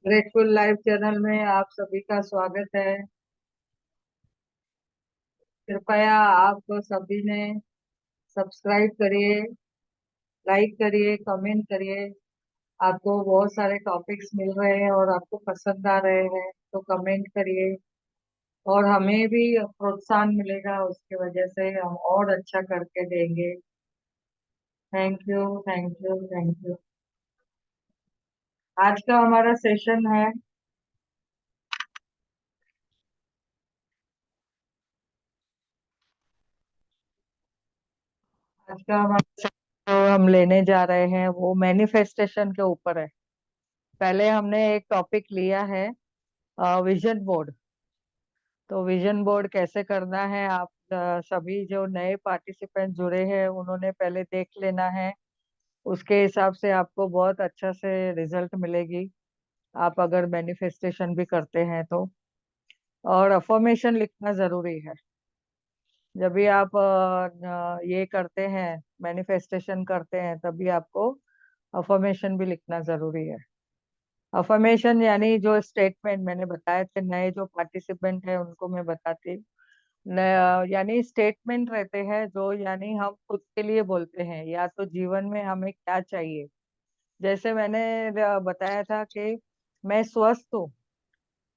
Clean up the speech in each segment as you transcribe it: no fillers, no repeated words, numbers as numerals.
Grateful live channel में आप सभी का स्वागत है। कृपया आप सभी ने सब्सक्राइब करिए, लाइक करिए, कमेंट करिए। आपको बहुत सारे टॉपिक्स मिल रहे हैं और आपको पसंद आ रहे हैं तो कमेंट करिए और हमें भी प्रोत्साहन मिलेगा। उसकी वजह से हम और अच्छा करके देंगे। Thank you, thank you, thank you. आज का हमारा सेशन है, आज का हमारा जो हम लेने जा रहे हैं वो मैनिफेस्टेशन के ऊपर है। पहले हमने एक टॉपिक लिया है, विजन बोर्ड। तो विजन बोर्ड कैसे करना है, आप सभी जो नए पार्टिसिपेंट जुड़े हैं उन्होंने पहले देख लेना है। उसके हिसाब से आपको बहुत अच्छा से रिजल्ट मिलेगी, आप अगर मैनिफेस्टेशन भी करते हैं तो। और अफर्मेशन लिखना जरूरी है। जब भी आप ये करते हैं, मैनिफेस्टेशन करते हैं, तभी आपको अफर्मेशन भी लिखना जरूरी है। अफर्मेशन यानी जो स्टेटमेंट मैंने बताए थे, नए जो पार्टिसिपेंट है उनको मैं बताती। यानी स्टेटमेंट रहते हैं जो, यानी हम खुद के लिए बोलते हैं या तो जीवन में हमें क्या चाहिए। जैसे मैंने बताया था कि मैं स्वस्थ हूँ,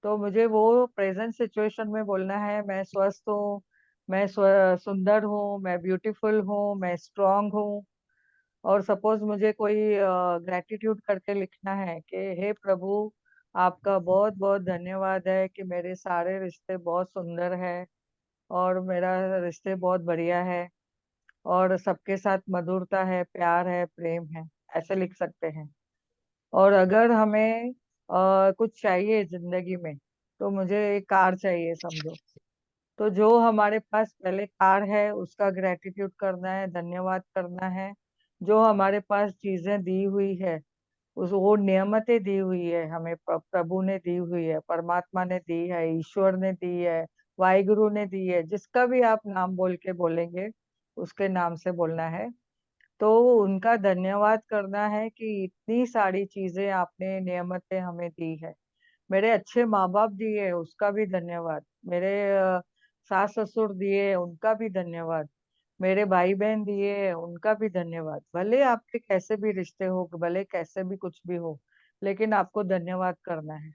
तो मुझे वो प्रेजेंट सिचुएशन में बोलना है, मैं स्वस्थ हूँ, मैं सुंदर हूँ, मैं ब्यूटीफुल हूँ, मैं स्ट्रांग हूँ। और सपोज मुझे कोई ग्रेटिट्यूड करके लिखना है कि हे प्रभु, आपका बहुत बहुत धन्यवाद है कि मेरे सारे रिश्ते बहुत सुंदर है और मेरा रिश्ते बहुत बढ़िया है और सबके साथ मधुरता है, प्यार है, प्रेम है। ऐसे लिख सकते हैं। और अगर हमें कुछ चाहिए जिंदगी में, तो मुझे एक कार चाहिए समझो, तो जो हमारे पास पहले कार है उसका ग्रेटिट्यूड करना है, धन्यवाद करना है। जो हमारे पास चीजें दी हुई है, उस वो नियमतें दी हुई है हमें, प्रभु ने दी हुई है, परमात्मा ने दी है, ईश्वर ने दी है, वाहिगुरु ने दी है, जिसका भी आप नाम बोल के बोलेंगे उसके नाम से बोलना है। तो उनका धन्यवाद करना है कि इतनी सारी चीजें आपने, नियमतें हमें दी है। मेरे अच्छे माँ बाप दिए, उसका भी धन्यवाद। मेरे सास ससुर दिए, उनका भी धन्यवाद। मेरे भाई बहन दिए, उनका भी धन्यवाद। भले आपके कैसे भी रिश्ते हो, भले कैसे भी कुछ भी हो, लेकिन आपको धन्यवाद करना है।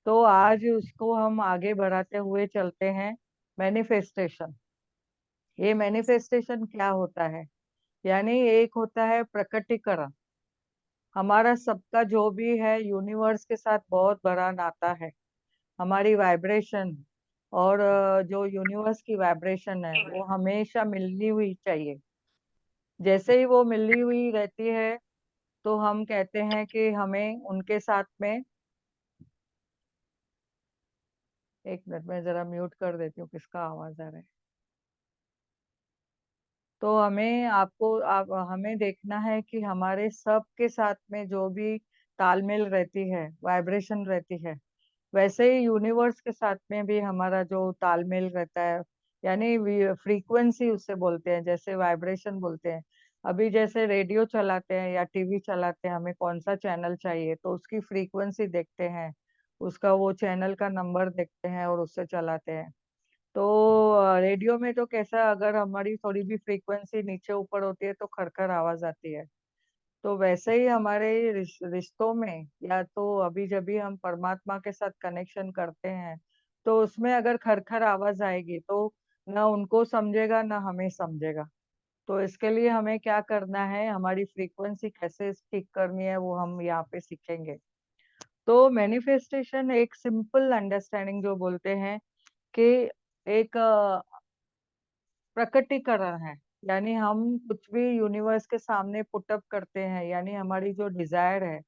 तो आज उसको हम आगे बढ़ाते हुए चलते हैं। मैनिफेस्टेशन, ये मैनिफेस्टेशन क्या होता है? यानी एक होता है प्रकटीकरण। हमारा सबका जो भी है यूनिवर्स के साथ बहुत बड़ा नाता है। हमारी वाइब्रेशन और जो यूनिवर्स की वाइब्रेशन है वो हमेशा मिलनी हुई चाहिए। जैसे ही वो मिली हुई रहती है तो हम कहते हैं कि हमें उनके साथ में, एक मिनट में जरा म्यूट कर देती हूँ, किसका आवाज आ रहा है। तो हमें, आपको, आप हमें देखना है कि हमारे सबके साथ में जो भी तालमेल रहती है, वाइब्रेशन रहती है, वैसे ही यूनिवर्स के साथ में भी हमारा जो तालमेल रहता है। यानी फ्रीक्वेंसी उससे बोलते हैं, जैसे वाइब्रेशन बोलते हैं। अभी जैसे रेडियो चलाते हैं या टीवी चलाते हैं, हमें कौन सा चैनल चाहिए तो उसकी फ्रीक्वेंसी देखते हैं, उसका वो चैनल का नंबर देखते हैं और उससे चलाते हैं। तो रेडियो में तो कैसा, अगर हमारी थोड़ी भी फ्रीक्वेंसी नीचे ऊपर होती है तो खड़खड़ आवाज आती है। तो वैसे ही हमारे रिश्तों में, या तो अभी जब भी हम परमात्मा के साथ कनेक्शन करते हैं, तो उसमें अगर खरखर आवाज आएगी तो ना उनको समझेगा ना हमें समझेगा। तो इसके लिए हमें क्या करना है, हमारी फ्रीक्वेंसी कैसे ठीक करनी है वो हम यहाँ पे सीखेंगे। तो मैनिफेस्टेशन एक सिंपल अंडरस्टैंडिंग जो बोलते हैं कि एक प्रकटीकरण है। यानी हम कुछ भी यूनिवर्स के सामने पुटअप करते हैं, यानी हमारी जो डिजायर है,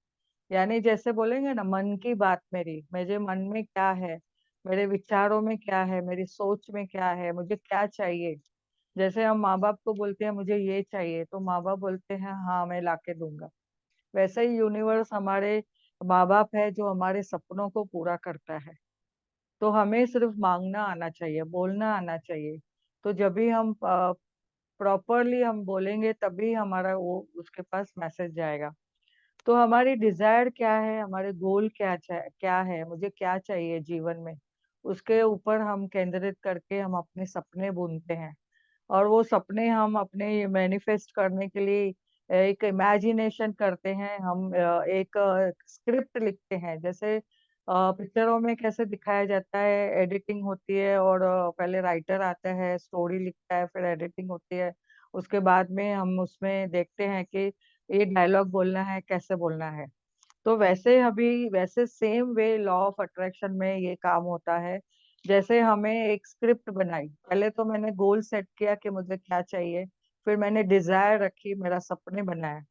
यानी जैसे बोलेंगे ना, मन की बात, मेरी, मेरे मन में क्या है, मेरे विचारों में क्या है, मेरी सोच में क्या है, मुझे क्या चाहिए। जैसे हम माँ बाप को बोलते हैं मुझे ये चाहिए, तो माँ बाप बोलते हैं हाँ मैं लाके दूंगा। वैसे ही यूनिवर्स हमारे माँ बाप है जो हमारे सपनों को पूरा करता है। तो हमें सिर्फ मांगना आना चाहिए, बोलना आना चाहिए। तो जब भी हम प्रॉपरली हम बोलेंगे तभी हमारा वो उसके पास मैसेज जाएगा। तो हमारी डिजायर क्या है, हमारे गोल क्या है, मुझे क्या चाहिए जीवन में, उसके ऊपर हम केंद्रित करके हम अपने सपने बुनते हैं। और वो सपने हम अपने मैनिफेस्ट करने के लिए एक इमेजिनेशन करते हैं। हम एक स्क्रिप्ट लिखते हैं, जैसे पिक्चरों में कैसे दिखाया जाता है, एडिटिंग होती है और पहले राइटर आता है, स्टोरी लिखता है, फिर एडिटिंग होती है, उसके बाद में हम उसमें देखते हैं कि ये डायलॉग बोलना है, कैसे बोलना है। तो वैसे same way law of attraction में ये काम होता है। जैसे हमें एक स्क्रिप्ट बनाई, पहले तो मैंने गोल सेट किया कि मुझे क्या चाहिए, फिर मैंने डिजायर रखी, मेरा सपने बनाया।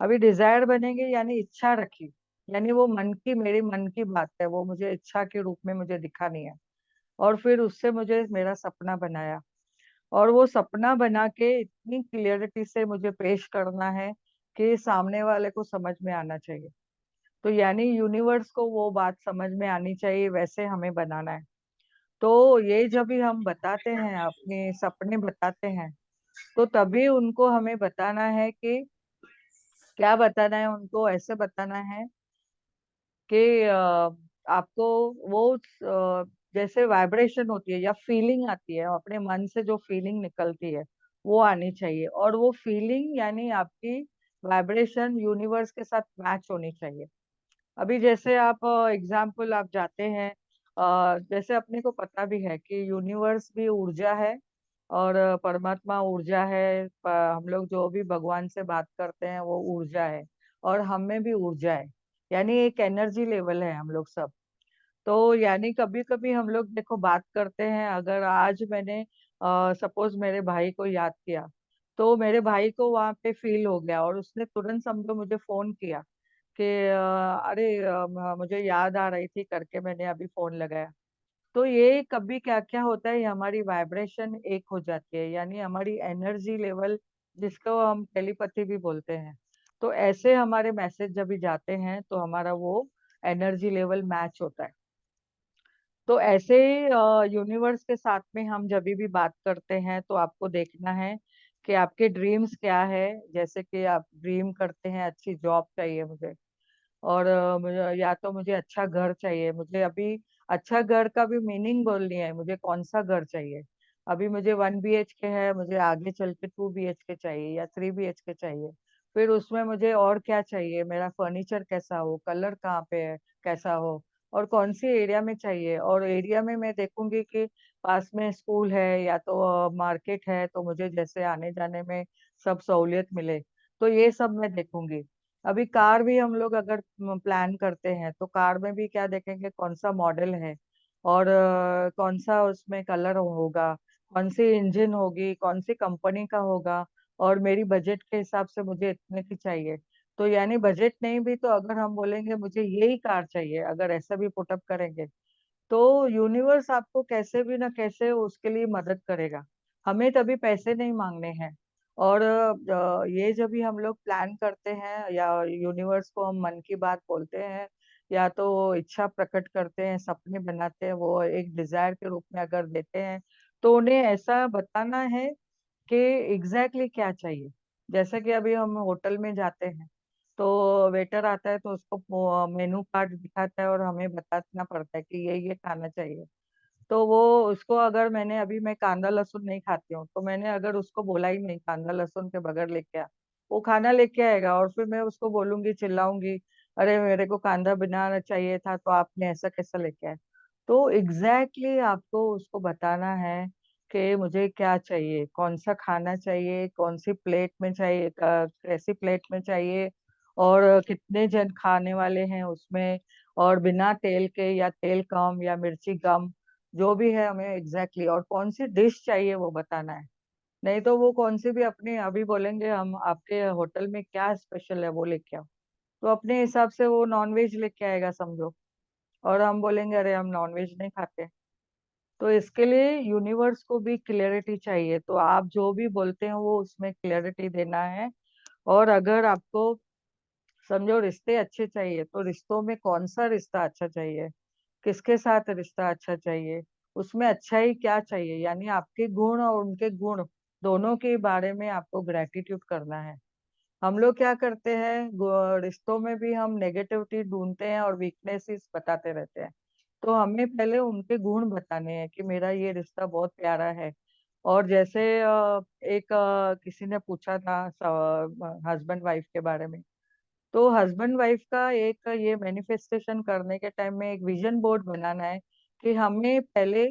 अभी डिजायर बनेंगे यानी इच्छा रखी, यानी वो मेरी मन की बात है, वो मुझे इच्छा के रूप में मुझे दिखानी है। और फिर उससे मुझे मेरा सपना बनाया, और वो सपना बना के इतनी क्लियरिटी से मुझे पेश करना है कि सामने वाले को समझ में आना चाहिए। तो यानी यूनिवर्स को वो बात समझ में आनी चाहिए, वैसे हमें बनाना है। तो ये जब भी हम बताते हैं, अपने सपने बताते हैं, तो तभी उनको हमें बताना है कि क्या बताना है उनको, ऐसे बताना है कि आपको वो जैसे वाइब्रेशन होती है या फीलिंग आती है, अपने मन से जो फीलिंग निकलती है वो आनी चाहिए। और वो फीलिंग यानी आपकी वाइब्रेशन यूनिवर्स के साथ मैच होनी चाहिए। अभी जैसे आप एग्जाम्पल आप जाते हैं, जैसे अपने को पता भी है कि यूनिवर्स भी ऊर्जा है, और परमात्मा ऊर्जा है। हम लोग जो भी भगवान से बात करते हैं वो ऊर्जा है, और हम में भी ऊर्जा है, यानी एक एनर्जी लेवल है हम लोग सब। तो यानी कभी कभी हम लोग देखो बात करते हैं, अगर आज मैंने सपोज मेरे भाई को याद किया, तो मेरे भाई को वहां पे फील हो गया और उसने तुरंत समझो मुझे फोन किया कि अरे मुझे याद आ रही थी करके मैंने अभी फोन लगाया। तो ये कभी क्या क्या होता है, ये हमारी वाइब्रेशन एक हो जाती है, यानी हमारी एनर्जी लेवल, जिसको हम टेलीपैथी भी बोलते हैं। तो ऐसे हमारे मैसेज जब भी जाते हैं तो हमारा वो एनर्जी लेवल मैच होता है। तो ऐसे यूनिवर्स के साथ में हम जब भी बात करते हैं तो आपको देखना है कि आपके ड्रीम्स क्या है। जैसे कि आप ड्रीम करते हैं अच्छी जॉब चाहिए मुझे, और या तो मुझे अच्छा घर चाहिए। मुझे अभी अच्छा घर का भी मीनिंग बोलनी है, मुझे कौन सा घर चाहिए। अभी मुझे 1 BHK है, मुझे आगे चल के 2 BHK चाहिए या 3 BHK चाहिए। फिर उसमें मुझे और क्या चाहिए, मेरा फर्नीचर कैसा हो, कलर कहाँ पे है, कैसा हो, और कौन सी एरिया में चाहिए। और एरिया में मैं देखूंगी कि पास में स्कूल है या तो मार्केट है, तो मुझे जैसे आने जाने में सब सहूलियत मिले। तो ये सब मैं देखूंगी। अभी कार भी हम लोग अगर प्लान करते हैं तो कार में भी क्या देखेंगे, कौन सा मॉडल है, और कौन सा उसमें कलर होगा, कौन सी इंजन होगी, कौन सी कंपनी का होगा, और मेरी बजट के हिसाब से मुझे इतने की चाहिए। तो यानी बजट नहीं भी तो अगर हम बोलेंगे मुझे यही कार चाहिए, अगर ऐसा भी पुटअप करेंगे, तो यूनिवर्स आपको कैसे भी ना कैसे उसके लिए मदद करेगा। हमें तभी पैसे नहीं मांगने हैं। और ये जब भी हम लोग प्लान करते हैं या यूनिवर्स को हम मन की बात बोलते हैं, या तो इच्छा प्रकट करते हैं, सपने बनाते हैं, वो एक डिजायर के रूप में अगर देते हैं, तो उन्हें ऐसा बताना है कि एग्जैक्टली क्या चाहिए। जैसे कि अभी हम होटल में जाते हैं, तो वेटर आता है तो उसको मेनू कार्ड दिखाता है और हमें बताना पड़ता है कि ये खाना चाहिए। तो वो उसको अगर मैं कांदा लहसुन नहीं खाती हूँ, तो मैंने अगर उसको बोला ही नहीं कांदा लहसुन के बगैर लेके आ, वो खाना लेके आएगा, और फिर मैं उसको बोलूंगी, चिल्लाऊंगी, अरे मेरे को कांदा बिना चाहिए था तो आपने ऐसा कैसा लेके आए। तो आपको उसको बताना है कि मुझे क्या चाहिए, कौन सा खाना चाहिए, कौन सी प्लेट में चाहिए, कैसी प्लेट में चाहिए, और कितने जन खाने वाले हैं उसमें, और बिना तेल के या तेल कम या मिर्ची कम, जो भी है हमें और कौन सी डिश चाहिए वो बताना है। नहीं तो वो कौन सी भी अपने अभी बोलेंगे हम आपके होटल में क्या स्पेशल है वो लेके आओ, तो अपने हिसाब से वो नॉनवेज लेके आएगा समझो, और हम बोलेंगे अरे हम नॉनवेज नहीं खाते। तो इसके लिए यूनिवर्स को भी क्लियरिटी चाहिए, तो आप जो भी बोलते हैं वो उसमें क्लियरिटी देना है। और अगर आपको समझो रिश्ते अच्छे चाहिए तो रिश्तों में कौन सा रिश्ता अच्छा चाहिए, किसके साथ रिश्ता अच्छा चाहिए, उसमें अच्छाई क्या चाहिए, यानी आपके गुण और उनके गुण दोनों के बारे में आपको ग्रेटिट्यूड करना है। हम लोग क्या करते हैं, रिश्तों में भी हम नेगेटिविटी ढूंढते हैं और वीकनेसेस बताते रहते हैं। तो हमें पहले उनके गुण बताने हैं कि मेरा ये रिश्ता बहुत प्यारा है। और जैसे एक किसी ने पूछा था हस्बैंड वाइफ के बारे में, तो हस्बैंड वाइफ का एक ये मैनिफेस्टेशन करने के टाइम में एक विजन बोर्ड बनाना है कि हमें पहले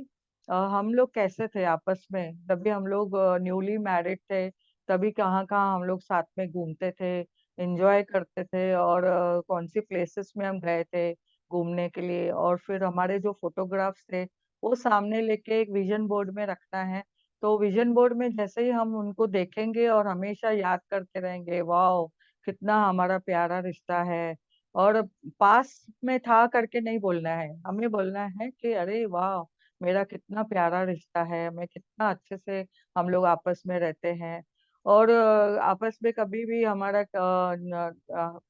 हम लोग कैसे थे आपस में, तभी हम लोग न्यूली मैरिड थे, तभी कहाँ कहाँ हम लोग साथ में घूमते थे, एंजॉय करते थे, और कौन सी प्लेसेस में हम गए थे घूमने के लिए, और फिर हमारे जो फोटोग्राफ्स थे वो सामने लेके एक विजन बोर्ड में रखना है। तो विजन बोर्ड में जैसे ही हम उनको देखेंगे और हमेशा याद करते रहेंगे, वाह कितना हमारा प्यारा रिश्ता है। और पास में था करके नहीं बोलना है, हमें बोलना है कि अरे वाह मेरा कितना प्यारा रिश्ता है, मैं कितना अच्छे से हम लोग आपस में रहते हैं। और आपस में कभी भी हमारा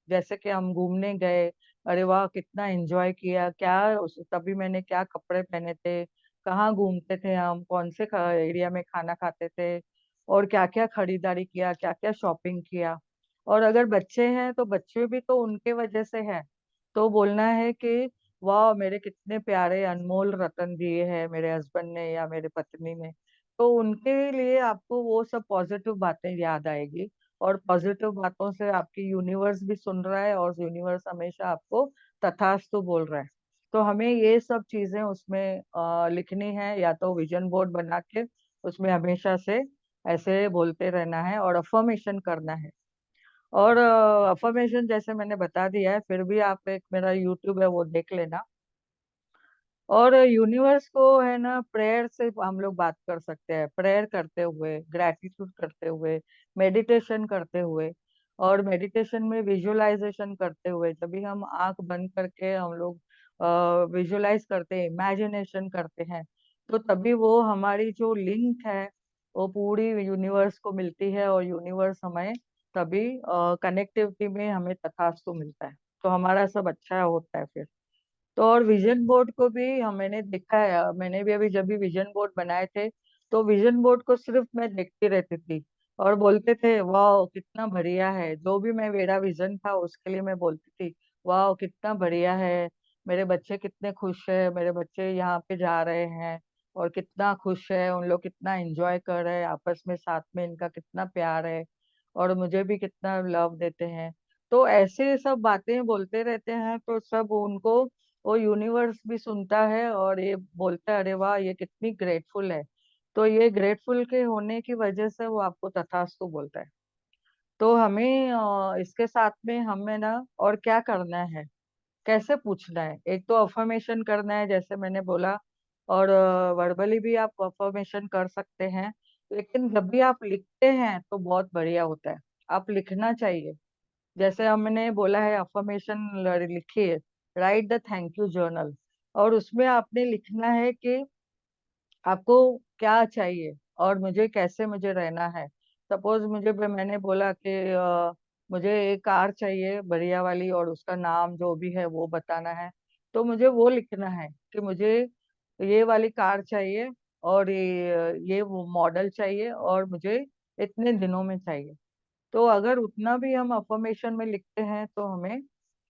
जैसे कि हम घूमने गए, अरे वाह कितना एंजॉय किया, क्या तभी मैंने क्या कपड़े पहने थे, कहाँ घूमते थे हम, कौन से एरिया में खाना खाते थे, और क्या क्या खरीदारी किया, क्या क्या शॉपिंग किया। और अगर बच्चे हैं तो बच्चे भी तो उनके वजह से है, तो बोलना है कि वाह मेरे कितने प्यारे अनमोल रतन दिए हैं मेरे हस्बैंड ने या मेरे पत्नी ने। तो उनके लिए आपको वो सब पॉजिटिव बातें याद आएगी, और पॉजिटिव बातों से आपकी यूनिवर्स भी सुन रहा है और यूनिवर्स हमेशा आपको तथास्तु बोल रहा है। तो हमें ये सब चीजें उसमें लिखनी है, या तो विजन बोर्ड बना के उसमें हमेशा से ऐसे बोलते रहना है और अफर्मेशन करना है। और अफर्मेशन जैसे मैंने बता दिया है, फिर भी आप एक मेरा यूट्यूब है वो देख लेना। और यूनिवर्स को है ना प्रेयर से हम लोग बात कर सकते हैं, प्रेयर करते हुए, ग्रेटिट्यूड करते हुए, मेडिटेशन करते हुए। और मेडिटेशन में विजुअलाइजेशन करते हुए, जब भी हम आंख बंद करके हम लोग विजुअलाइज करते हैं, इमेजिनेशन करते हैं, तो तभी वो हमारी जो लिंक है वो पूरी यूनिवर्स को मिलती है, और यूनिवर्स हमें तभी कनेक्टिविटी में हमें तथास्तु मिलता है। तो हमारा सब अच्छा होता है फिर। तो और विजन बोर्ड को भी मैंने देखा है, मैंने भी अभी जब भी विजन बोर्ड बनाए थे, तो विजन बोर्ड को सिर्फ मैं देखती रहती थी और बोलते थे वाह कितना बढ़िया है, जो भी मैं मेरा विजन था उसके लिए मैं बोलती थी वाह कितना बढ़िया है, मेरे बच्चे कितने खुश है, मेरे बच्चे यहाँ पे जा रहे हैं और कितना खुश है, उन लोग कितना एंजॉय कर रहे हैं आपस में, साथ में इनका कितना प्यार है, और मुझे भी कितना लव देते हैं। तो ऐसे सब बातें बोलते रहते हैं, तो सब उनको वो यूनिवर्स भी सुनता है और ये बोलता है अरे वाह ये कितनी ग्रेटफुल है। तो ये ग्रेटफुल के होने की वजह से वो आपको तथास्तु बोलता है। तो हमें इसके साथ में हमें ना और क्या करना है, कैसे पूछना है, एक तो अफर्मेशन करना है जैसे मैंने बोला, और वर्बली भी आप अफर्मेशन कर सकते हैं, लेकिन जब भी आप लिखते हैं तो बहुत बढ़िया होता है, आप लिखना चाहिए। जैसे हमने बोला है अफर्मेशन लिखिए, right the thank you journal, और उसमें आपने लिखना है कि आपको क्या चाहिए और मुझे कैसे मुझे रहना है। सपोज मैंने बोला कि मुझे एक कार चाहिए बढ़िया वाली और उसका नाम जो भी है वो बताना है, तो मुझे वो लिखना है कि मुझे ये वाली कार चाहिए, और ये वो मॉडल चाहिए, और मुझे इतने दिनों में चाहिए। तो अगर उतना भी हम अफर्मेशन में लिखते हैं तो हमें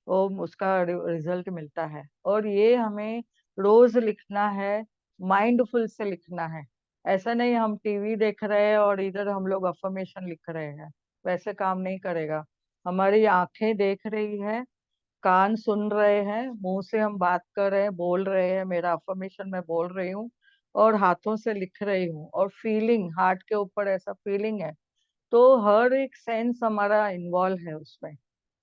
वो उसका रिजल्ट मिलता है। और ये हमें रोज लिखना है, माइंडफुल से लिखना है। ऐसा नहीं हम टीवी देख रहे हैं और इधर हम लोग अफर्मेशन लिख रहे हैं, वैसे काम नहीं करेगा। हमारी आंखें देख रही है, कान सुन रहे हैं, मुंह से हम बात कर रहे हैं, बोल रहे हैं, मेरा अफर्मेशन मैं बोल रही हूँ, और हाथों से लिख रही हूँ, और फीलिंग हार्ट के ऊपर ऐसा फीलिंग है। तो हर एक सेंस हमारा इन्वॉल्व है उसमें,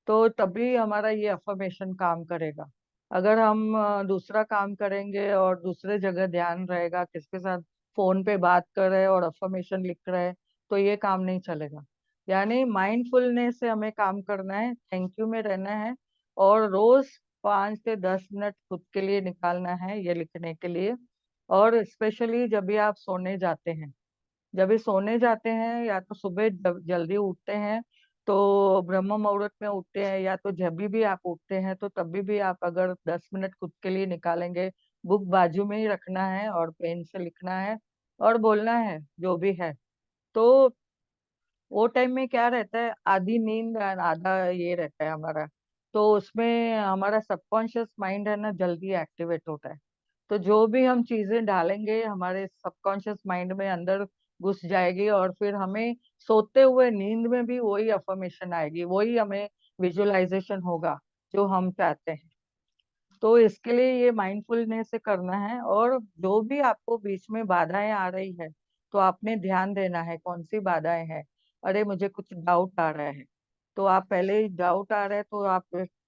तो तभी हमारा ये अफर्मेशन काम करेगा। अगर हम दूसरा काम करेंगे और दूसरे जगह ध्यान रहेगा, किसके साथ फोन पे बात कर रहे हैं और अफर्मेशन लिख रहे हैं, तो ये काम नहीं चलेगा। यानी माइंडफुलनेस से हमें काम करना है, थैंक यू में रहना है, और रोज 5 से 10 मिनट खुद के लिए निकालना है ये लिखने के लिए। और स्पेशली जब भी आप सोने जाते हैं, जब भी सोने जाते हैं या तो सुबह जल्दी उठते हैं, तो ब्रह्म मुहूर्त में उठते हैं या तो जब भी आप उठते हैं तो तभी भी आप अगर 10 मिनट खुद के लिए निकालेंगे, बुक बाजू में ही रखना है और पेन से लिखना है और बोलना है जो भी है, तो वो टाइम में क्या रहता है, आधी नींद और आधा ये रहता है हमारा। तो उसमें हमारा सबकॉन्शियस माइंड है ना, जल्दी एक्टिवेट होता है। तो जो भी हम चीजें डालेंगे हमारे सबकॉन्शियस माइंड में अंदर घुस जाएगी, और फिर हमें सोते हुए नींद में भी वही अफर्मेशन आएगी, वही हमें विजुअलाइजेशन होगा जो हम चाहते हैं। तो इसके लिए ये माइंडफुलनेस से करना है। और जो भी आपको बीच में बाधाएं आ रही है, तो आपने ध्यान देना है कौन सी बाधाएं हैं। अरे मुझे कुछ डाउट आ रहा है, तो आप पहले ही डाउट आ रहा है तो आप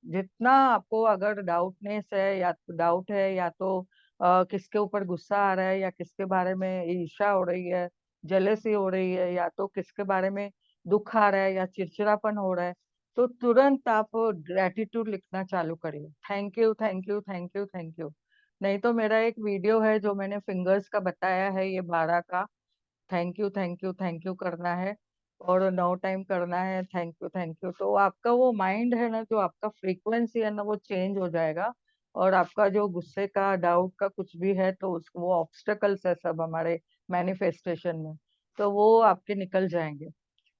जितना आपको अगर डाउटनेस है या डाउट है या तो किसके ऊपर गुस्सा आ रहा है या किसके बारे में ईर्ष्या हो रही है, जेलेसी हो रही है, या तो किसके बारे में दुख आ रहा है या चिड़चिड़ापन हो रहा है, तो तुरंत आप ग्रेटिट्यूड लिखना चालू करिए। Thank you, thank you, thank you, thank you. नहीं तो मेरा एक वीडियो है जो मैंने फिंगर्स का बताया है, ये 12 का thank you, thank you, thank you करना है, और 9 टाइम करना है थैंक यू, थैंक यू। तो आपका वो माइंड है ना, जो आपका फ्रीक्वेंसी है ना, वो चेंज हो जाएगा। और आपका जो गुस्से का, डाउट का कुछ भी है, तो वो ऑब्स्टेकल्स है सब हमारे मैनिफेस्टेशन में, तो वो आपके निकल जाएंगे।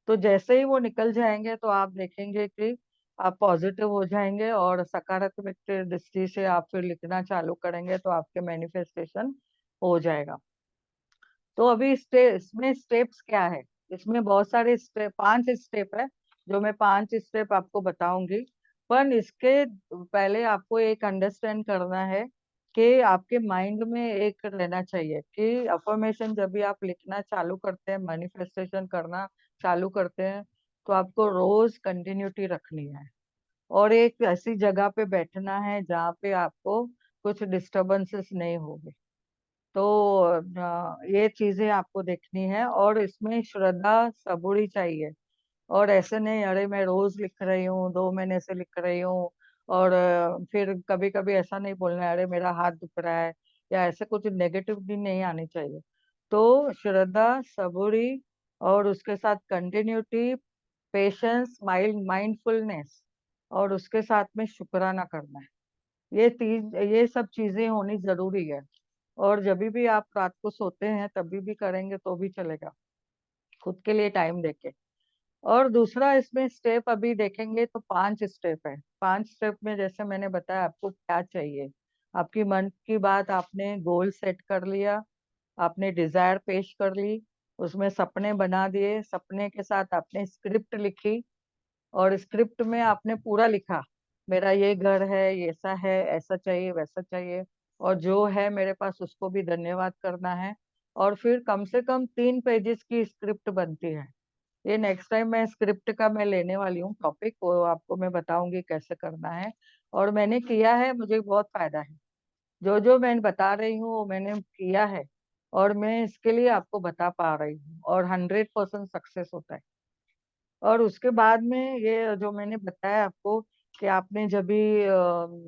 तो जैसे ही वो निकल जाएंगे तो आप देखेंगे कि आप पॉजिटिव हो जाएंगे, और सकारात्मक दृष्टि से आप फिर लिखना चालू करेंगे तो आपके मैनिफेस्टेशन हो जाएगा। तो अभी इसमें स्टेप्स क्या है, इसमें बहुत सारे स्टेप, 5 स्टेप है, जो मैं 5 स्टेप आपको बताऊंगी। पर इसके पहले आपको एक अंडरस्टैंड करना है कि आपके माइंड में एक रहना चाहिए कि अफर्मेशन जब भी आप लिखना चालू करते हैं, मैनिफेस्टेशन करना चालू करते हैं, तो आपको रोज कंटिन्यूटी रखनी है, और एक ऐसी जगह पे बैठना है जहाँ पे आपको कुछ डिस्टरबेंसेस नहीं होंगे। तो ये चीजें आपको देखनी है, और इसमें श्रद्धा सबूरी चाहिए। और ऐसे नहीं, अरे मैं रोज लिख रही हूँ, 2 महीने से लिख रही हूँ, और फिर कभी कभी ऐसा नहीं बोलना है अरे मेरा हाथ दुख रहा है, या ऐसे कुछ नेगेटिव भी नहीं आनी चाहिए। तो श्रद्धा सबूरी, और उसके साथ कंटिन्यूटी, पेशेंस, माइंडफुलनेस, और उसके साथ में शुक्राना करना है। ये सब चीजें होनी जरूरी है। और जब भी आप रात को सोते हैं तभी भी करेंगे तो भी चलेगा, खुद के लिए टाइम देके। और दूसरा इसमें स्टेप अभी देखेंगे तो 5 स्टेप है। 5 स्टेप में जैसे मैंने बताया आपको क्या चाहिए, आपकी मन की बात, आपने गोल सेट कर लिया, आपने डिजायर पेश कर ली, उसमें सपने बना दिए, सपने के साथ आपने स्क्रिप्ट लिखी, और स्क्रिप्ट में आपने पूरा लिखा, मेरा ये घर है, ये ऐसा है, ऐसा चाहिए, वैसा चाहिए, और जो है मेरे पास उसको भी धन्यवाद करना है। और फिर कम से कम 3 पेजेस की स्क्रिप्ट बनती है। ये नेक्स्ट टाइम मैं स्क्रिप्ट का मैं लेने वाली हूँ टॉपिक, वो आपको मैं बताऊंगी कैसे करना है। और मैंने किया है, मुझे बहुत फायदा है। जो जो मैं बता रही हूँ वो मैंने किया है, और मैं इसके लिए आपको बता पा रही हूँ, और 100% सक्सेस होता है। और उसके बाद में ये जो मैंने बताया आपको कि आपने जब भी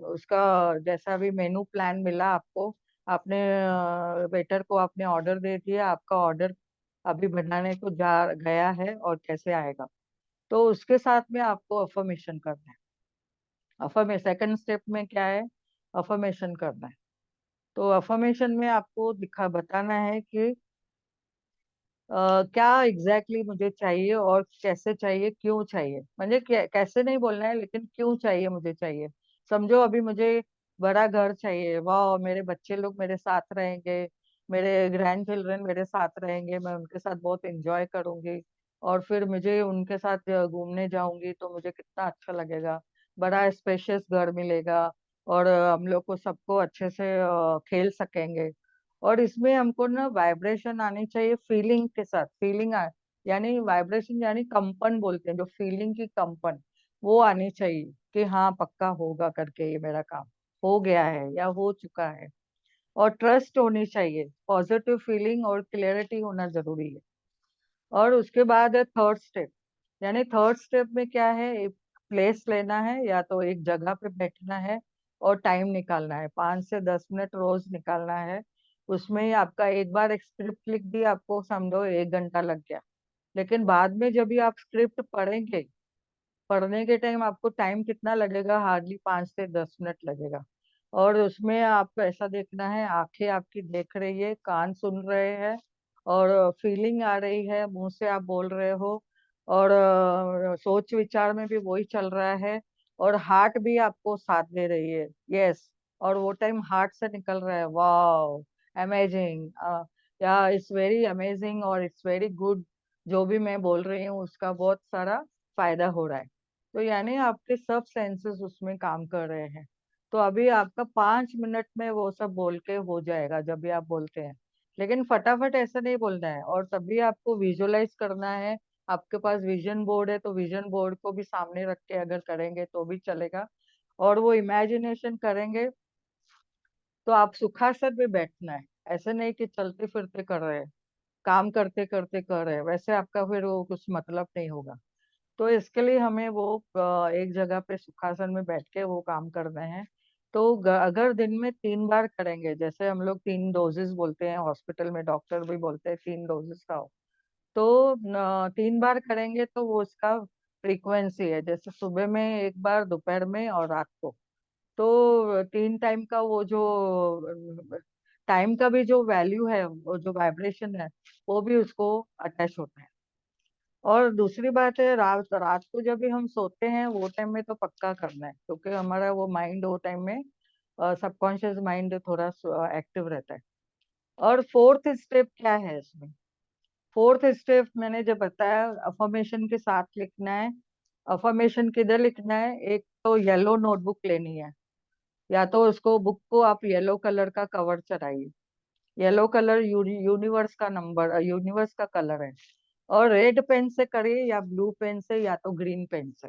उसका जैसा भी मेनू प्लान मिला आपको, आपने वेटर को आपने ऑर्डर दे दिया, आपका ऑर्डर अभी बनाने को जा गया है और कैसे आएगा, तो उसके साथ में आपको अफर्मेशन करना है। अफर्मेशन सेकंड स्टेप में क्या है, अफर्मेशन करना है। तो अफर्मेशन में आपको दिखा बताना है कि क्या एग्जैक्टली मुझे चाहिए और कैसे चाहिए, क्यों चाहिए, मुझे कैसे नहीं बोलना है, लेकिन क्यों चाहिए, मुझे चाहिए। समझो अभी मुझे बड़ा घर चाहिए, वाह मेरे बच्चे लोग मेरे साथ रहेंगे, मेरे ग्रैंड चिल्ड्रन मेरे साथ रहेंगे, मैं उनके साथ बहुत एंजॉय करूंगी, और फिर मुझे उनके साथ घूमने जाऊंगी तो मुझे कितना अच्छा लगेगा, बड़ा स्पेशियस घर मिलेगा, और हम लोग को सबको अच्छे से खेल सकेंगे। और इसमें हमको ना वाइब्रेशन आनी चाहिए, फीलिंग के साथ, यानी वाइब्रेशन यानी कंपन बोलते हैं, जो फीलिंग की कंपन, वो आनी चाहिए कि हाँ पक्का होगा करके, ये मेरा काम हो गया है या हो चुका है। और ट्रस्ट होनी चाहिए, पॉजिटिव फीलिंग और क्लियरिटी होना जरूरी है। और उसके बाद है थर्ड स्टेप। यानी थर्ड स्टेप में क्या है, एक प्लेस लेना है या तो एक जगह पे बैठना है, और टाइम निकालना है, 5 से 10 मिनट रोज निकालना है। उसमें ही आपका एक बार एक स्क्रिप्ट लिख दी, आपको समझो 1 घंटा लग गया, लेकिन बाद में जब भी आप स्क्रिप्ट पढ़ेंगे पढ़ने के टाइम आपको टाइम कितना लगेगा, हार्डली 5 से 10 मिनट लगेगा। और उसमें आपको ऐसा देखना है, आंखें आपकी देख रही है, कान सुन रहे हैं, और फीलिंग आ रही है, मुंह से आप बोल रहे हो, और सोच विचार में भी वही चल रहा है, और हार्ट भी आपको साथ दे रही है। यस, और वो टाइम हार्ट से निकल रहा है। वाओ, अमेजिंग, या इट्स वेरी अमेजिंग और इट्स वेरी गुड। जो भी मैं बोल रही हूँ उसका बहुत सारा फायदा हो रहा है। तो यानी आपके सब सेंसेस उसमें काम कर रहे हैं। तो अभी आपका 5 मिनट में वो सब बोल के हो जाएगा जब भी आप बोलते हैं। लेकिन फटाफट ऐसा नहीं बोलना है, और तभी आपको विजुअलाइज करना है। आपके पास विजन बोर्ड है तो विजन बोर्ड को भी सामने रख के अगर करेंगे तो भी चलेगा। और वो इमेजिनेशन करेंगे तो आप सुखासन में बैठना है। ऐसे नहीं कि चलते फिरते कर रहे हैं, काम करते करते कर रहे हैं, वैसे आपका फिर वो कुछ मतलब नहीं होगा। तो इसके लिए हमें वो एक जगह पे सुखासन में बैठ के वो काम करना है। तो अगर दिन में 3 बार करेंगे, जैसे हम लोग 3 डोजेस बोलते हैं हॉस्पिटल में, डॉक्टर भी बोलते हैं 3 डोजेस खाओ, तो 3 बार करेंगे तो वो उसका फ्रीक्वेंसी है, जैसे सुबह में 1 बार, दोपहर में और रात को। तो 3 टाइम का वो जो टाइम का भी जो वैल्यू है, वो जो वाइब्रेशन है, वो भी उसको अटैच होता है। और दूसरी बात है, रात रात को जब भी हम सोते हैं वो टाइम में तो पक्का करना है, क्योंकि हमारा वो माइंड वो टाइम में, सबकॉन्शियस माइंड थोड़ा एक्टिव रहता है। और फोर्थ स्टेप क्या है इसमें? फोर्थ स्टेप मैंने जब बताया, अफर्मेशन के साथ लिखना है। अफर्मेशन किधर लिखना है? एक तो येलो नोटबुक लेनी है, या तो उसको बुक को आप येलो कलर का कवर चढ़ाइए। येलो कलर यूनिवर्स का नंबर, यूनिवर्स का कलर है। और रेड पेन से करिए या ब्लू पेन से या तो ग्रीन पेन से।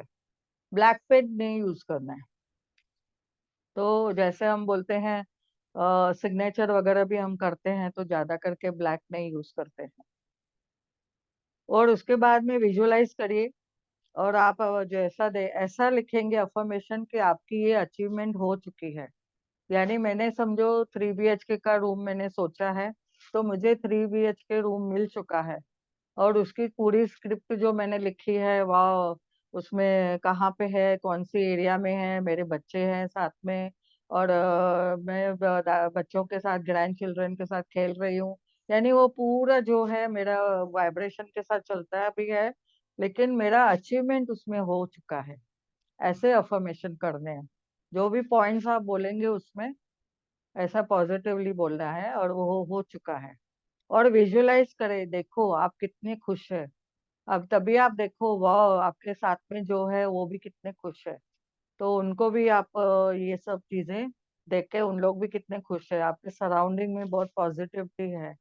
ब्लैक पेन नहीं यूज करना है। तो जैसे हम बोलते हैं सिग्नेचर वगैरह भी हम करते हैं तो ज्यादा करके ब्लैक नहीं यूज करते हैं। और उसके बाद में विजुअलाइज करिए, और आप जैसा दे ऐसा लिखेंगे अफर्मेशन कि आपकी ये अचीवमेंट हो चुकी है। यानी मैंने समझो 3 BHK का रूम मैंने सोचा है, तो मुझे 3 BHK रूम मिल चुका है। और उसकी पूरी स्क्रिप्ट जो मैंने लिखी है, वाह, उसमें कहाँ पे है, कौन सी एरिया में है, मेरे बच्चे हैं साथ में, और मैं बच्चों के साथ, ग्रैंड चिल्ड्रन के साथ खेल रही हूँ। यानी वो पूरा जो है मेरा वाइब्रेशन के साथ चलता भी है, लेकिन मेरा अचीवमेंट उसमें हो चुका है। ऐसे अफर्मेशन करने हैं। जो भी पॉइंट्स आप बोलेंगे उसमें ऐसा पॉजिटिवली बोलना है, और वो हो चुका है। और विजुअलाइज करें, देखो आप कितने खुश है। अब तभी आप देखो, वाह, आपके साथ में जो है वो भी कितने खुश है। तो उनको भी आप ये सब चीजें देख के उन लोग भी कितने खुश है, आपके सराउंडिंग में बहुत पॉजिटिविटी है।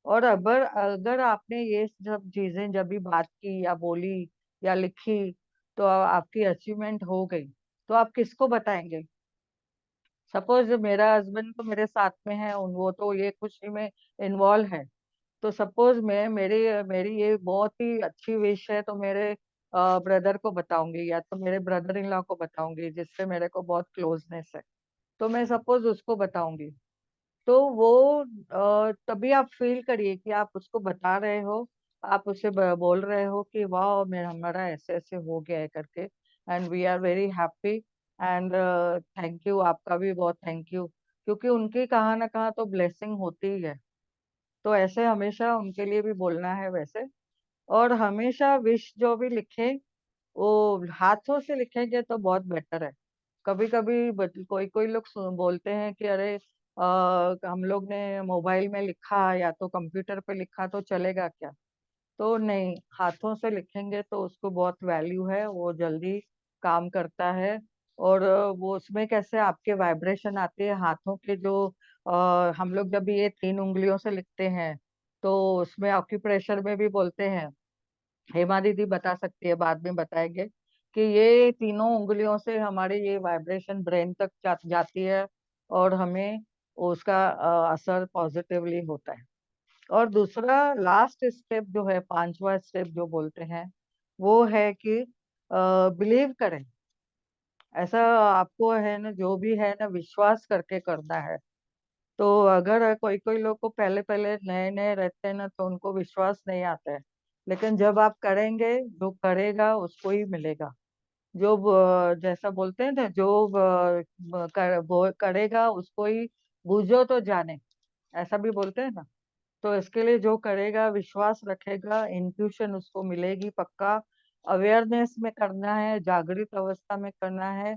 और अगर अगर आपने ये सब चीजें जब भी बात की या बोली या लिखी, तो आपकी अचीवमेंट हो गई, तो आप किसको बताएंगे? सपोज मेरा हस्बैंड तो मेरे साथ में है, वो तो ये खुशी में इन्वॉल्व है। तो सपोज मैं मेरी मेरी ये बहुत ही अच्छी विश है, तो मेरे ब्रदर को बताऊंगी, या तो मेरे ब्रदर इन लॉ को बताऊंगी, जिससे मेरे को बहुत क्लोजनेस है। तो मैं सपोज उसको बताऊंगी। तो वो तभी आप फील करिए कि आप उसको बता रहे हो, आप उससे बोल रहे हो कि वाह, मेरा हमारा ऐसे ऐसे हो गया है करके, and we are very happy, and thank you, आपका भी बहुत थैंक यू। क्योंकि उनकी कहाँ ना कहाँ तो ब्लेसिंग होती ही है। तो ऐसे हमेशा उनके लिए भी बोलना है वैसे। और हमेशा विश जो भी लिखे, वो हाथों से लिखेंगे तो बहुत बेटर है। कभी कभी कोई कोई लोग बोलते हैं कि अरे, हम लोग ने मोबाइल में लिखा या तो कंप्यूटर पे लिखा तो चलेगा क्या? तो नहीं, हाथों से लिखेंगे तो उसको बहुत वैल्यू है, वो जल्दी काम करता है। और वो उसमें कैसे आपके वाइब्रेशन आते हैं हाथों के, जो हम लोग जब ये 3 उंगलियों से लिखते हैं, तो उसमें ऑक्यूप्रेशर में भी बोलते हैं, हेमा दीदी बता सकती है, बाद में बताएंगे, कि ये तीनों उंगलियों से हमारे ये वाइब्रेशन ब्रेन तक जाती है, और हमें उसका असर पॉजिटिवली होता है। और दूसरा लास्ट स्टेप जो है, पांचवा स्टेप जो बोलते हैं, वो है कि बिलीव करें। ऐसा आपको है ना, जो भी है ना, विश्वास करके करना है। तो अगर कोई कोई लोग को पहले पहले नए नए रहते हैं ना, तो उनको विश्वास नहीं आता है। लेकिन जब आप करेंगे, जो करेगा उसको ही मिलेगा। जो जैसा बोलते हैं ना, जो वो करेगा उसको ही बूझो तो जाने, ऐसा भी बोलते हैं ना। तो इसके लिए जो करेगा, विश्वास रखेगा, इंट्यूशन उसको मिलेगी पक्का। अवेयरनेस में करना है, जागृत अवस्था में करना है।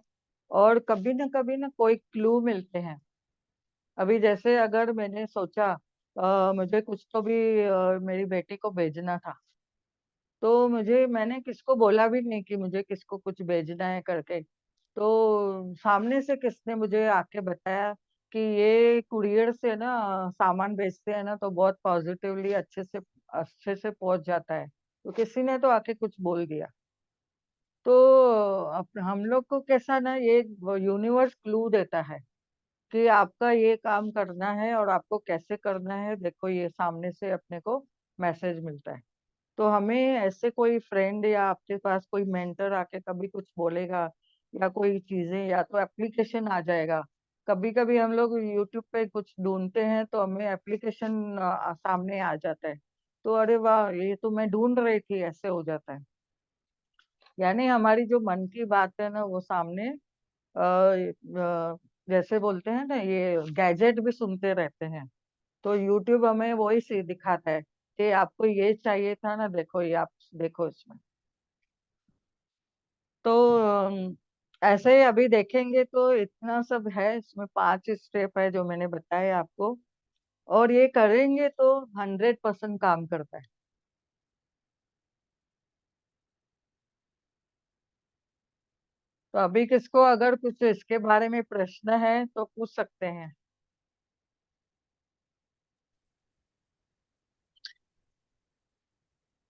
और कभी ना कोई क्लू मिलते हैं। अभी जैसे अगर मैंने सोचा मुझे कुछ तो भी मेरी बेटी को भेजना था, तो मैंने किसको बोला भी नहीं कि मुझे किसको कुछ भेजना है करके। तो सामने से किसने मुझे आके बताया कि ये कुरियर से ना सामान भेजते हैं ना, तो बहुत पॉजिटिवली अच्छे से पहुंच जाता है। तो किसी ने तो आके कुछ बोल दिया। तो हम लोग को कैसा ना, ये यूनिवर्स क्लू देता है कि आपका ये काम करना है और आपको कैसे करना है, देखो ये सामने से अपने को मैसेज मिलता है। तो हमें ऐसे कोई फ्रेंड या आपके पास कोई मेंटर आके कभी कुछ बोलेगा, या कोई चीजें, या तो एप्लीकेशन आ जाएगा। कभी कभी हम लोग यूट्यूब पे कुछ ढूंढते हैं तो हमें एप्लीकेशन सामने आ जाता है। तो अरे वाह, ये तो मैं ढूंढ रही थी, ऐसे हो जाता है। यानी हमारी जो मन की बात है ना, वो सामने जैसे बोलते हैं ना, ये गैजेट भी सुनते रहते हैं। तो यूट्यूब हमें वही सी दिखाता है कि आपको ये चाहिए था ना, देखो ये आप देखो इसमें। तो ऐसे ही अभी देखेंगे तो इतना सब है इसमें, 5 स्टेप है जो मैंने बताया आपको। और ये करेंगे तो 100% काम करता है। तो अभी किसको अगर कुछ इसके बारे में प्रश्न है तो पूछ सकते हैं।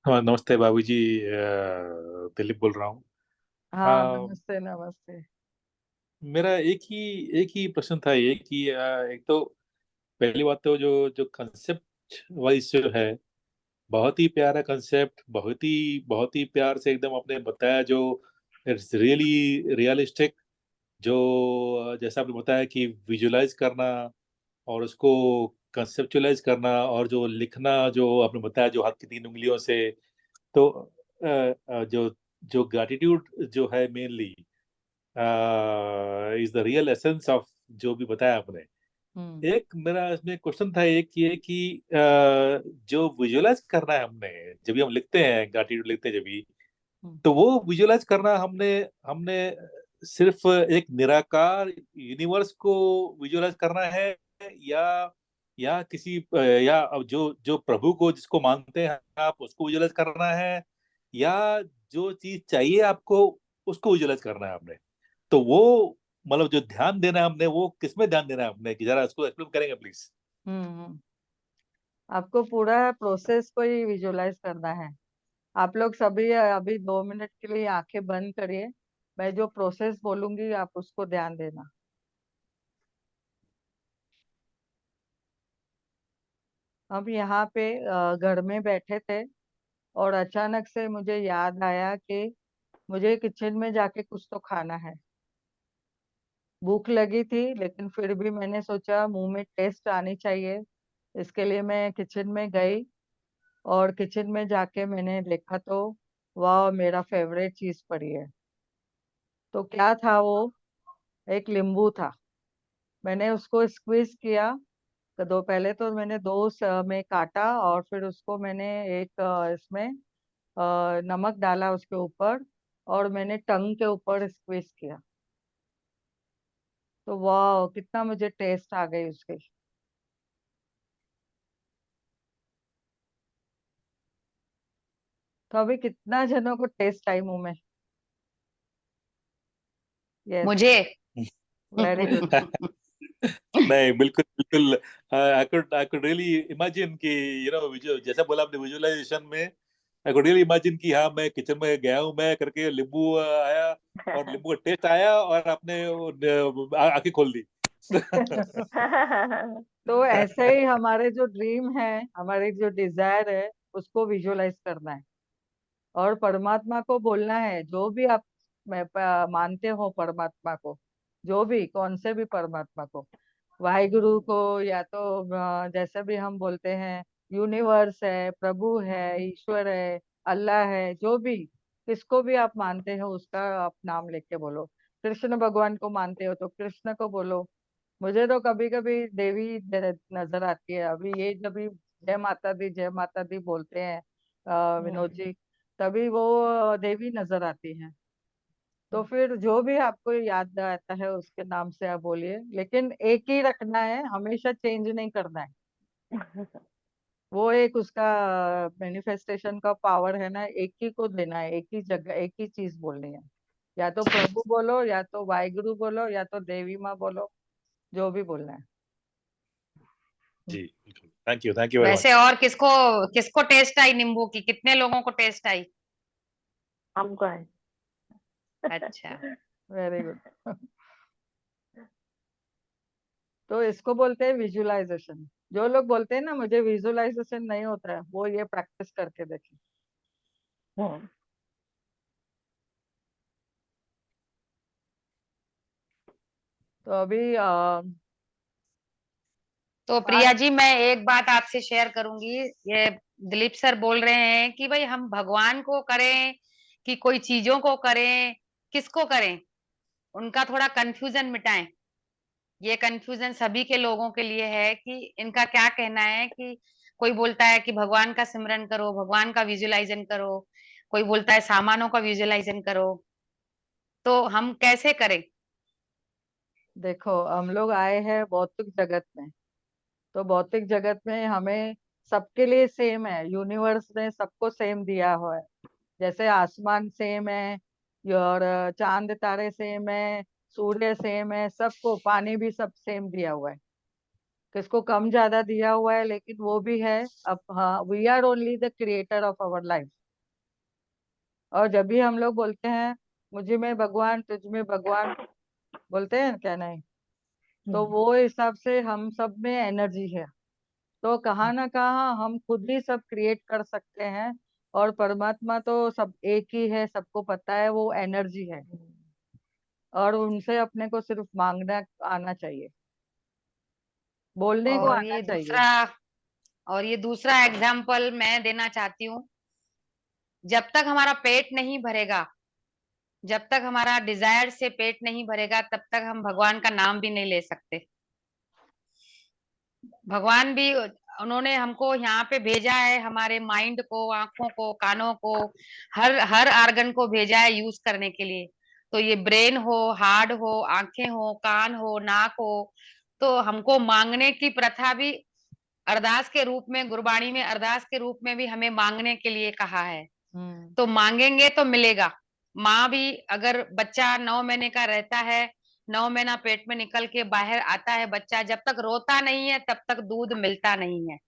हाँ, नमस्ते बाबूजी। दिलीप बोल रहा हूँ। हाँ, अ, नमस्ते नमस्ते। मेरा एक ही प्रश्न था, ये कि एक तो पहली बात तो जो जो कंसेप्ट वाइज जो है, बहुत ही प्यारा कंसेप्ट, बहुत ही प्यार से एकदम आपने बताया, जो इट्स रियली रियलिस्टिक। जो जैसा आपने बताया कि विजुलाइज करना और उसको कंसेप्चुलाइज करना, और जो लिखना जो आपने बताया, जो हाथ की 3 उंगलियों से। तो जो जो ग्रैटिट्यूड जो है mainly is the real essence of जो भी बताया आपने। हम्म। एक मेरा इसमें क्वेश्चन था, एक ये कि जो विजुअलाइज करना है हमने, जब भी हम लिखते हैं, ग्रैटिट्यूड लिखते हैं जब भी, हम्म। तो वो विजुअलाइज करना हमने हमने सिर्फ एक निराकार यूनिवर्स को विजुअलाइज करना है, या किसी या अब जो जो प्रभु को जिसको मानते हैं आप, उसको विजुअलाइज करना है, या जो चीज चाहिए आपको उसको विजुअलाइज करना है आपने। तो वो मतलब जो ध्यान देना है हमने, वो किसमें ध्यान देना है हमने, कि जरा इसको एक्सप्लेन करेंगे प्लीज। हम्म। आपको पूरा प्रोसेस को ही विजुअलाइज करना है। आप लोग सभी अभी 2 मिनट के लिए आंखें बंद करिए। मैं जो प्रोसेस बोलूंगी आप उसको ध्यान देना। हम यहाँ पे घर में बैठे थे, और अचानक से मुझे याद आया कि मुझे किचन में जाके कुछ तो खाना है। भूख लगी थी, लेकिन फिर भी मैंने सोचा मुंह में टेस्ट आनी चाहिए। इसके लिए मैं किचन में गई, और किचन में जाके मैंने देखा तो वाह, मेरा फेवरेट चीज पड़ी है। तो क्या था वो? एक नींबू था। मैंने उसको स्क्वीज किया। तो पहले तो मैंने में काटा, और फिर उसको मैंने एक इसमें नमक डाला उसके ऊपर, और मैंने टंग के ऊपर स्क्वीज किया। तो वाह, कितना मुझे टेस्ट आ गई उसकी। तो अभी कितना जनों को टेस्ट आई मुंह में? यस। मुझे। Very good. नहीं, बिल्कुल बिल्कुल। आई कुड रियली इमेजिन कि जैसा बोला आपने विजुअलाइजेशन में, आई कुड रियली इमेजिन कि हाँ, मैं किचन में गया हूँ, मैं करके नींबू आया, और नींबू का टेस्ट आया, और आपने आंखें खोल दी। तो ऐसे ही हमारे जो ड्रीम है, हमारे जो डिजायर है, उसको विजुअलाइज करना है। और परमात्मा को बोलना है, जो भी आप मानते हो परमात्मा को, जो भी कौन से भी परमात्मा को, वाहिगुरु को, या तो जैसे भी हम बोलते हैं यूनिवर्स है, प्रभु है, ईश्वर है, अल्लाह है, जो भी, किसको भी आप मानते हो उसका आप नाम लेके बोलो। कृष्ण भगवान को मानते हो तो कृष्ण को बोलो। मुझे तो कभी कभी देवी नजर आती है। अभी ये जब भी जय माता दी बोलते हैं विनोद जी, तभी वो देवी नजर आती है। तो फिर जो भी आपको याद आता है उसके नाम से आप बोलिए, लेकिन एक ही रखना है, हमेशा चेंज नहीं करना है। वो एक उसका मैनिफेस्टेशन का पावर है ना, एक ही को देना है, एक ही जगह एक ही चीज बोलनी है। या तो प्रभु बोलो, या तो वाहिगुरु बोलो, या तो देवी माँ बोलो, जो भी बोलना है। जी बिल्कुल, थैंक यू वेरी वैसे मच। और किसको किसको टेस्ट आई नींबू की? कितने लोगों को टेस्ट आई? हमको है। अच्छा। Very good. तो इसको बोलते हैं विजुअलाइजेशन। जो लोग बोलते हैं ना मुझे विजुअलाइजेशन नहीं होता है, वो ये प्रैक्टिस करके देखें। तो अभी तो प्रिया जी, मैं एक बात आपसे शेयर करूंगी। ये दिलीप सर बोल रहे हैं कि भाई हम भगवान को करें कि कोई चीजों को करें, किसको करें? उनका थोड़ा कंफ्यूजन मिटाएं। ये कंफ्यूजन सभी के लोगों के लिए है कि इनका क्या कहना है कि कोई बोलता है कि भगवान का सिमरन करो, भगवान का विजुअलाइजन करो, कोई बोलता है सामानों का विजुअलाइजन करो। तो हम कैसे करें? देखो, हम लोग आए हैं भौतिक जगत में। तो भौतिक जगत में हमें सबके लिए सेम है, यूनिवर्स ने सबको सेम दिया हुआ है। जैसे आसमान सेम है, और चांद तारे सेम है, सूर्य सेम है, सबको पानी भी सब सेम दिया हुआ है। किसको कम ज्यादा दिया हुआ है, लेकिन वो भी है। अब हाँ, we are only the creator of our life. और जब भी हम लोग बोलते हैं मुझे में भगवान, तुझ में भगवान, बोलते हैं क्या नहीं, तो वो हिसाब से हम सब में एनर्जी है। तो कहाँ ना कहाँ हम खुद ही सब क्रिएट कर सकते हैं। और परमात्मा तो सब एक ही है, सबको पता है वो एनर्जी है। और उनसे अपने को सिर्फ मांगना आना चाहिए, बोलने को और आना ये चाहिए। दूसरा और ये दूसरा एग्जाम्पल मैं देना चाहती हूँ। जब तक हमारा पेट नहीं भरेगा, जब तक हमारा डिजायर से पेट नहीं भरेगा, तब तक हम भगवान का नाम भी नहीं ले सकते। भगवान भी, उन्होंने हमको यहाँ पे भेजा है, हमारे माइंड को, आंखों को, कानों को, हर हर आर्गन को भेजा है यूज करने के लिए। तो ये ब्रेन हो, हार्ट हो, आंखें हो, कान हो, नाक हो, तो हमको मांगने की प्रथा भी अरदास के रूप में, गुरबाणी में अरदास के रूप में भी हमें मांगने के लिए कहा है। तो मांगेंगे तो मिलेगा। माँ भी, अगर बच्चा 9 महीने का रहता है, 9 महीना पेट में निकल के बाहर आता है बच्चा, जब तक रोता नहीं है तब तक दूध मिलता नहीं है।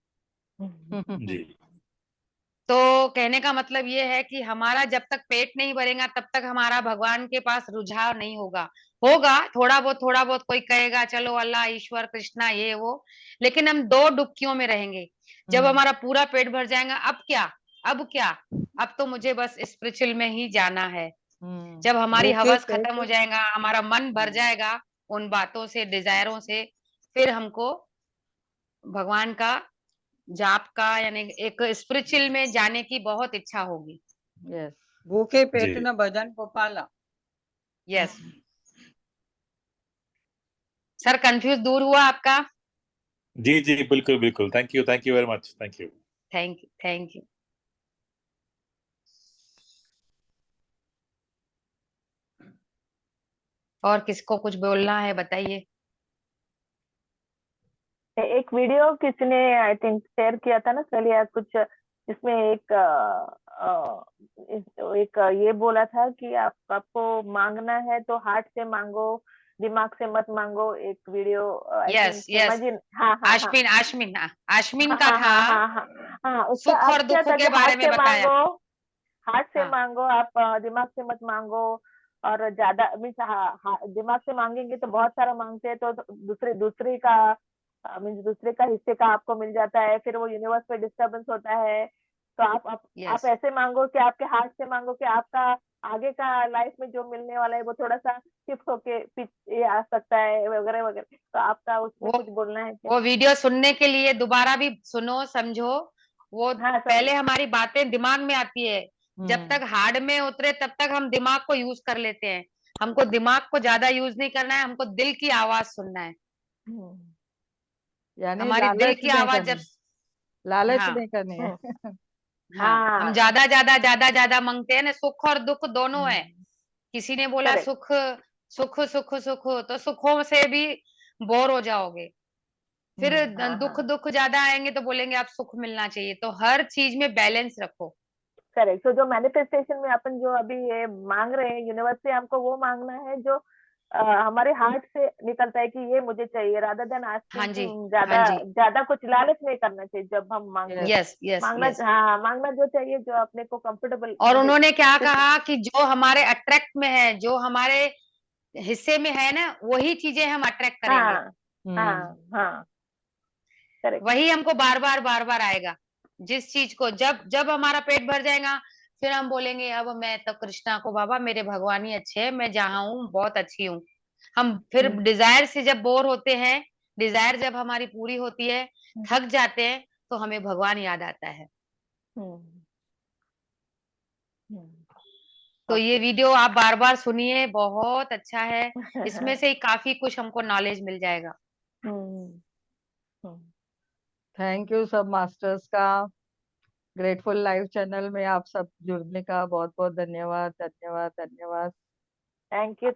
जी तो कहने का मतलब ये है कि हमारा जब तक पेट नहीं भरेगा तब तक हमारा भगवान के पास रुझाव नहीं होगा। होगा थोड़ा बहुत कोई कहेगा चलो अल्लाह, ईश्वर, कृष्णा, ये वो, लेकिन हम दो डुबकियों में रहेंगे। जब हमारा पूरा पेट भर जाएगा, अब क्या, अब क्या, अब तो मुझे बस स्पिरिचुअल में ही जाना है। जब हमारी भूखे हवस खत्म हो जाएगा, हमारा मन भर जाएगा उन बातों से, डिजायरों से, फिर हमको भगवान का जाप का, यानी एक स्पिरिचुअल में जाने की बहुत इच्छा होगी। यस। भूखे पेट जी न भजन को पाला। यस सर, कंफ्यूज दूर हुआ आपका? जी जी बिल्कुल बिल्कुल, thank you very much, thank you. Thank you, thank you. और किसको कुछ बोलना है बताइए। एक वीडियो किसी ने आई थिंक शेयर किया था ना कल या कुछ, जिसमें एक ये बोला था कि आपको मांगना है तो हार्ट से मांगो, दिमाग से मत मांगो। एक video I think yes Hema yes, जी, हाँ हाँ हाँ आश्विन आश्विन, हाँ आश्विन हाँ का हाँ था। हाँ हाँ हाँ हाँ, उसका सुख और अर्थ क्या दुख था के कि बारे हार्ट में से बताया। मांगो, हार्ट से हाँ मांगो आप, दिमाग से मत मांगो। और ज्यादा मीन्स दिमाग से मांगेंगे तो बहुत सारा मांगते हैं तो दूसरे दूसरे का मीन्स दूसरे का हिस्से का आपको मिल जाता है, फिर वो यूनिवर्स पे डिस्टरबेंस होता है। तो आप यस, ऐसे मांगो कि आपके हार्ट से मांगो कि आपका आगे का लाइफ में जो मिलने वाला है वो थोड़ा सा शिफ्ट होके पीछे आ सकता है, वगैरह वगैरह। तो आपका उसमें वो कुछ बोलना है क्या? वो वीडियो सुनने के लिए दोबारा भी सुनो, समझो। वो हाँ सब। पहले हमारी बातें दिमाग में आती है, जब तक हार्ड में उतरे तब तक हम दिमाग को यूज कर लेते हैं। हमको दिमाग को ज्यादा यूज नहीं करना है, हमको दिल की आवाज सुनना है। यानी हमारी दिल लालच की नहीं आवाज जब करनी, लालच हाँ नहीं करनी है। हाँ, हम हाँ ज्यादा ज्यादा ज्यादा ज्यादा मांगते हैं ना, सुख और दुख दोनों है। किसी ने बोला करेक्ट सुख सुख सुख सुख, तो सुखों से भी बोर हो जाओगे। फिर हाँ दुख हाँ दुख ज्यादा आएंगे तो बोलेंगे आप सुख मिलना चाहिए। तो हर चीज में बैलेंस रखो। करेक्ट। तो जो मैनिफेस्टेशन में अपन जो अभी ये मांग रहे हैं यूनिवर्स से, हमको वो मांगना है जो हमारे हार्ट से निकलता है कि ये मुझे चाहिए, रादर देन हाँ आस्किंग जी, कि हाँ ज्यादा जी, ज्यादा कुछ लालच नहीं करना चाहिए जब हम मांगते हैं। यस, यस यस मांगना यस। हाँ मांगना जो चाहिए जो अपने को कंफर्टेबल और मुझे उन्होंने क्या खुश। कहा कि जो हमारे अट्रैक्ट में है, जो हमारे हिस्से में है ना, वही चीजें हम अट्रैक्ट करेंगे। हाँ हाँ हाँ करेक्ट। वही हमको बार बार आएगा। जिस चीज को जब जब हमारा पेट भर जाएगा, फिर हम बोलेंगे अब मैं तो कृष्णा को, बाबा मेरे भगवान ही अच्छे हैं, मैं जहाँ हूँ बहुत अच्छी हूँ। हम फिर डिजायर से जब बोर होते हैं, डिजायर जब हमारी पूरी होती है, थक जाते हैं, तो हमें भगवान याद आता है। तो ये वीडियो आप बार बार सुनिए, बहुत अच्छा है। इसमें से काफी कुछ हमको नॉलेज मिल जाएगा। थैंक यू सब मास्टर्स का। ग्रेटफुल लाइव चैनल में आप सब जुड़ने का बहुत बहुत धन्यवाद, धन्यवाद, धन्यवाद। Thank you.